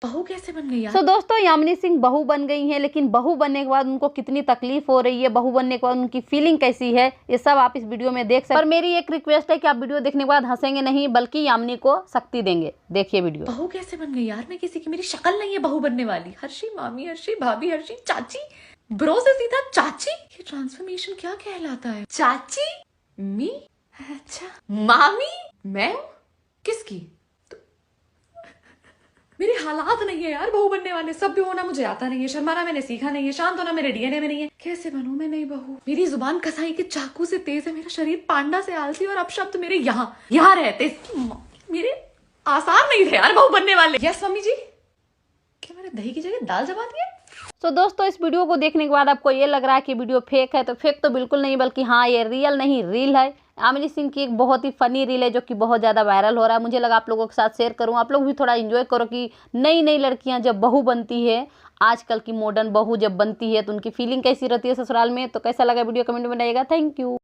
बहू कैसे बन गई यार? सो दोस्तों, यामिनी सिंह बहू बन गई हैं, लेकिन बहू बनने के बाद उनको कितनी तकलीफ हो रही है, बहू बनने के बाद उनकी फीलिंग कैसी है, ये सब आप इस वीडियो में देख सकते हैं। पर मेरी एक रिक्वेस्ट है कि आप वीडियो देखने के बाद हंसेंगे नहीं, बल्कि यामिनी को शक्ति देंगे। देखिए वीडियो। बहू कैसे बन गई यार? मैं किसी की, मेरी शक्ल नहीं है बहू बनने वाली। हर्षी मामी, हर्षी भाभी, हर्षी चाची, ब्रो से सीधा चाची। ये ट्रांसफॉर्मेशन क्या कहलाता है? चाची मी, अच्छा मामी मैं हूं किसकी? मेरे हालात नहीं है यार बहू बनने वाले। सभ्य होना मुझे आता नहीं है, शर्माना मैंने सीखा नहीं है, शांत होना मेरे डीएनए में नहीं है। कैसे बनूं मैं नई बहू? मेरी जुबान कसाई के चाकू से तेज है, मेरा शरीर पांडा से आलसी, और अपशब्द मेरे यहाँ रहते। मेरे आसार नहीं थे यार बहू बनने वाले। यस मम्मी जी, क्या मैंने दही की जगह दाल जमा दी है? तो दोस्तों, इस वीडियो को देखने के बाद आपको ये लग रहा है कि वीडियो फेक है, तो फेक तो बिल्कुल नहीं, बल्कि हाँ, ये रियल नहीं रील है। यामिनी सिंह की एक बहुत ही फनी रील है जो कि बहुत ज़्यादा वायरल हो रहा है। मुझे लगा आप लोगों के साथ शेयर करूँ, आप लोग भी थोड़ा एंजॉय करो कि नई नई लड़कियां जब बहू बनती है, आजकल की मॉडर्न बहू जब बनती है, तो उनकी फीलिंग कैसी रहती है ससुराल में। तो कैसा लगा वीडियो कमेंट में बताइएगा। Thank you.